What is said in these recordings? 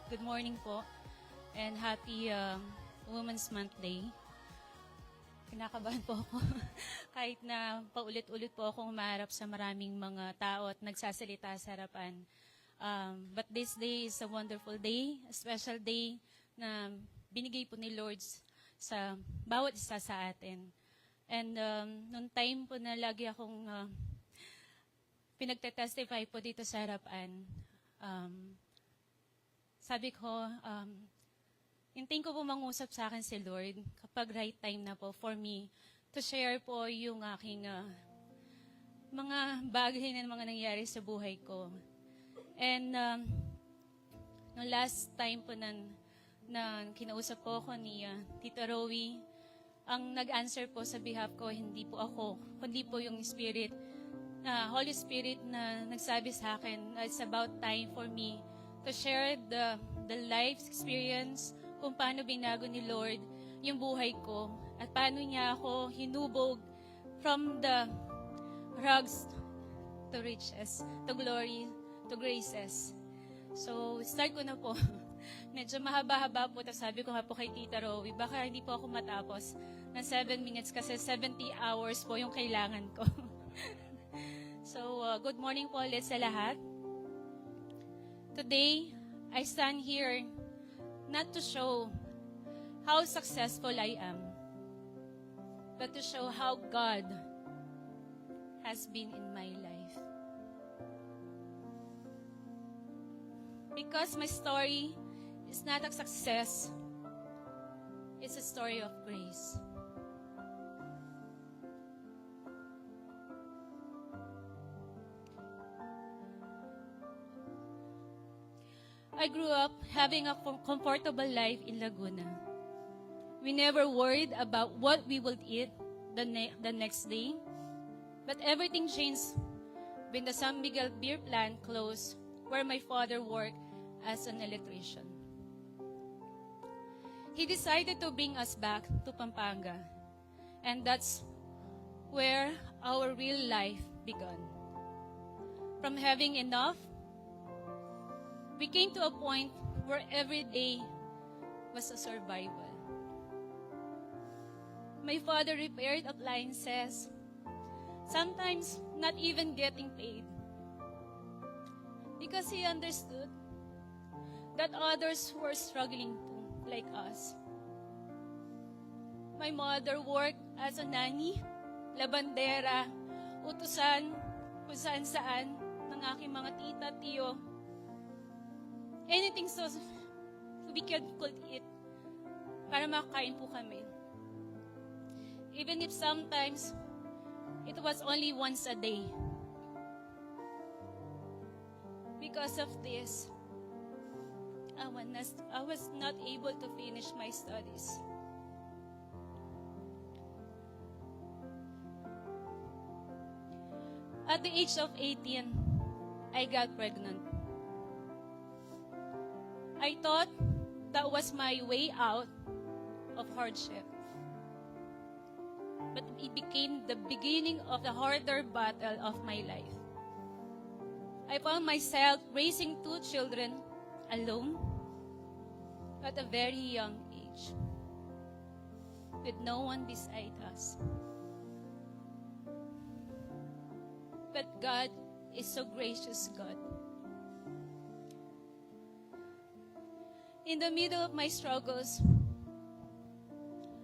Good morning po and happy Women's Month Day. Kinakabahan po ako kahit na paulit-ulit po akong humarap sa maraming mga tao at nagsasalita sa harapan. But this day is a wonderful day, a special day na binigay po ni Lord sa bawat isa sa atin. And noong time po na lagi akong pinagte-testify po dito sa harapan, sabi ko, hintayin ko po mangusap sa akin si Lord kapag right time na po for me to share po yung aking mga bagay na mga nangyari sa buhay ko. And no last time po na kinausap po ako ni Tita Rowie, ang nag-answer po sa behalf ko, hindi po ako, kundi po yung Spirit, Holy Spirit na nagsabi sa akin na it's about time for me to share the life experience kung paano binago ni Lord yung buhay ko at paano niya ako hinubog from the rags to riches, to glory, to graces. So, start ko na po. Medyo mahaba-haba po. Tapos sabi ko nga po kay Tita Rowie, baka hindi po ako matapos ng 7 minutes kasi 70 hours po yung kailangan ko. So, good morning po ulit sa lahat. Today, I stand here not to show how successful I am, but to show how God has been in my life. Because my story is not a success, it's a story of grace. I grew up having a comfortable life in Laguna. We never worried about what we would eat the next day. But everything changed when the San Miguel beer plant closed, where my father worked as an electrician. He decided to bring us back to Pampanga. And that's where our real life began. From having enough, we came to a point where every day was a survival. My father repaired appliances, sometimes not even getting paid, because he understood that others were struggling too, like us. My mother worked as a nanny, labandera, utusan, kung saan-saan ng aking mga tita, tiyo, anything so we could eat para makakain po kami. Even if sometimes it was only once a day. Because of this, I was not able to finish my studies. At the age of 18, I got pregnant. I thought that was my way out of hardship. But it became the beginning of the harder battle of my life. I found myself raising 2 children alone at a very young age, with no one beside us. But God is so gracious God. In the middle of my struggles,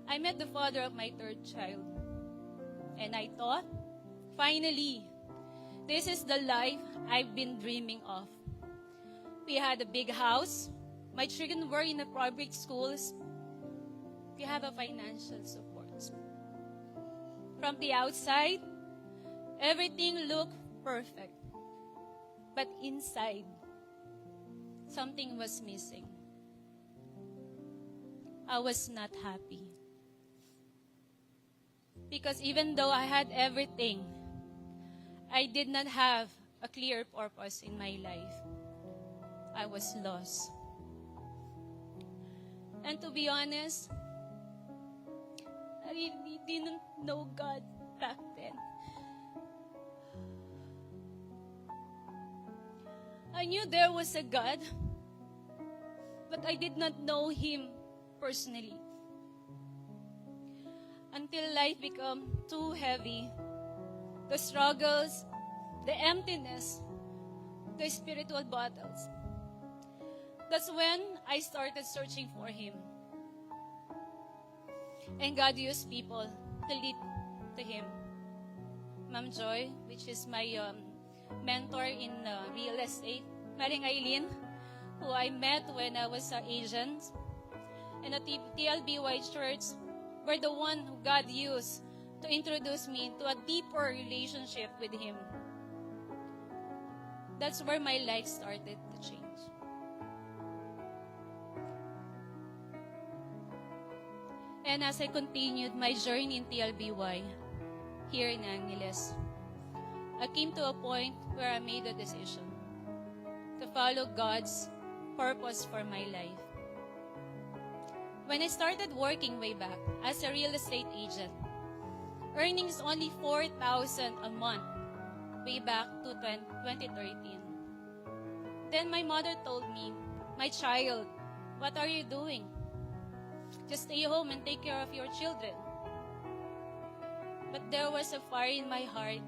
I met the father of my 3rd child. And I thought, finally, this is the life I've been dreaming of. We had a big house. My children were in the public schools. We have a financial support. From the outside, everything looked perfect. But inside, something was missing. I was not happy. Because even though I had everything, I did not have a clear purpose in my life. I was lost. And to be honest, I really didn't know God back then. I knew there was a God, but I did not know him personally. Until life became too heavy, the struggles, the emptiness, the spiritual battles. That's when I started searching for him. And God used people to lead to him. Ma'am Joy, which is my mentor in real estate, Maring Eileen, who I met when I was an agent, and the TLBY Church were the one who God used to introduce me to a deeper relationship with him. That's where my life started to change. And as I continued my journey in TLBY, here in Angeles, I came to a point where I made a decision to follow God's purpose for my life. When I started working way back as a real estate agent, earnings only 4,000 a month way back to 2013. Then my mother told me, "My child, what are you doing? Just stay home and take care of your children." But there was a fire in my heart.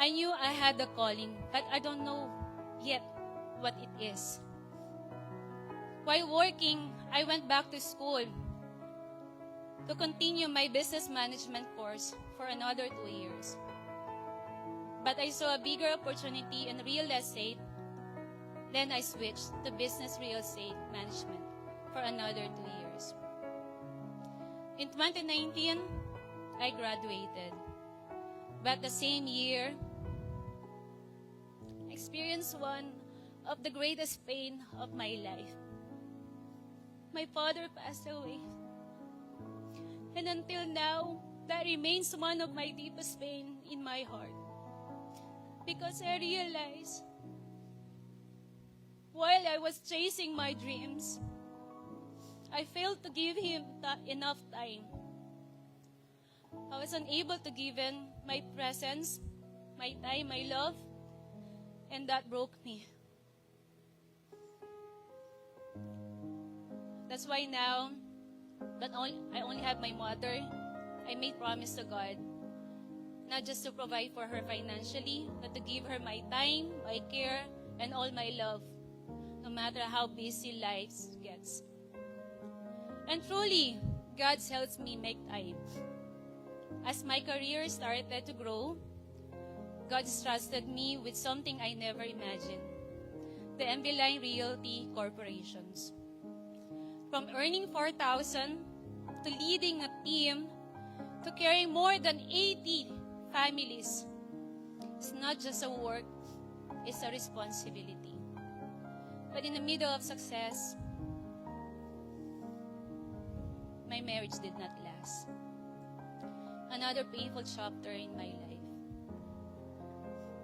I knew I had a calling, but I don't know yet what it is. While working, I went back to school to continue my business management course for another 2 years. But I saw a bigger opportunity in real estate. Then I switched to business real estate management for another 2 years. In 2019, I graduated. But the same year, I experienced one of the greatest pain of my life. My father passed away. And until now, that remains one of my deepest pain in my heart. Because I realized, while I was chasing my dreams, I failed to give him enough time. I was unable to give him my presence, my time, my love, and that broke me. That's why now, that I only have my mother, I made promise to God, not just to provide for her financially, but to give her my time, my care, and all my love, no matter how busy life gets. And truly, God helps me make time. As my career started to grow, God trusted me with something I never imagined, the MBLine Realty Corporations. From earning 4,000 to leading a team to carrying more than 80 families, it's not just a work, it's a responsibility. But in the middle of success, my marriage did not last. Another painful chapter in my life.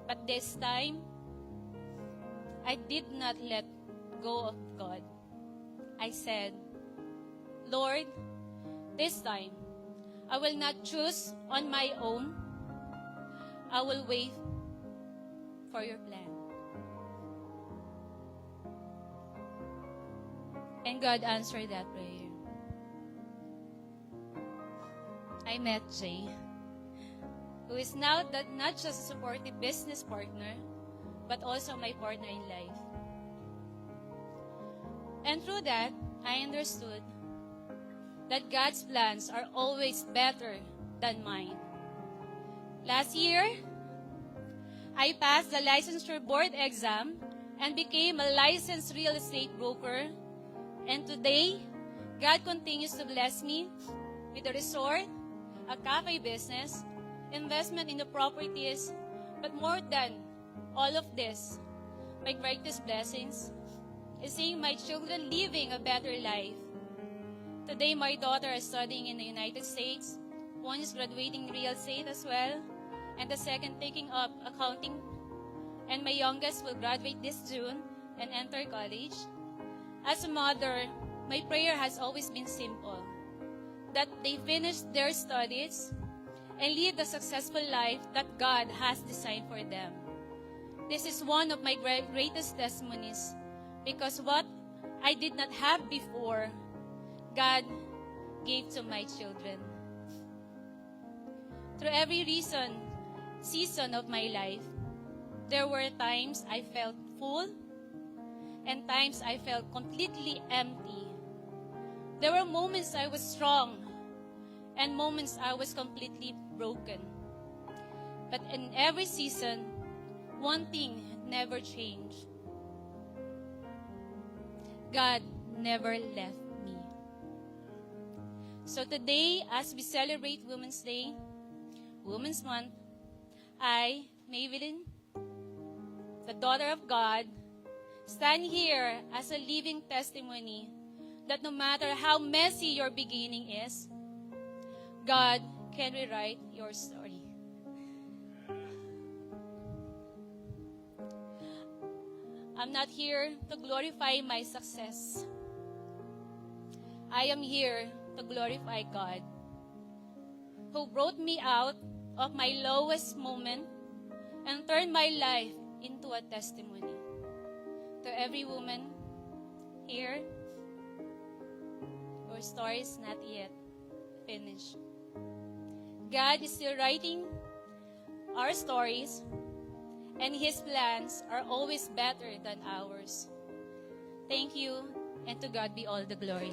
But this time, I did not let go of God. I said, "Lord, this time, I will not choose on my own. I will wait for your plan." And God answered that prayer. I met Jay, who is now not just a supportive business partner, but also my partner in life. And through that, I understood that God's plans are always better than mine. Last year, I passed the licensure board exam and became a licensed real estate broker. And today, God continues to bless me with a resort, a cafe business, investment in the properties, but more than all of this, my greatest blessings is seeing my children living a better life. Today, my daughter is studying in the United States. One is graduating real estate as well, and the second taking up accounting. And my youngest will graduate this June and enter college. As a mother, my prayer has always been simple, that they finish their studies and lead the successful life that God has designed for them. This is one of my greatest testimonies, because what I did not have before, God gave to my children. Through every season of my life, there were times I felt full and times I felt completely empty. There were moments I was strong and moments I was completely broken. But in every season, one thing never changed. God never left me. So today, as we celebrate Women's Day, Women's Month, I, Maybelline, the daughter of God, stand here as a living testimony that no matter how messy your beginning is, God can rewrite your story. I'm not here to glorify my success. I am here to glorify God, who brought me out of my lowest moment and turned my life into a testimony. To every woman here, your story is not yet finished. God is still writing our stories, and His plans are always better than ours. Thank you, and to God be all the glory.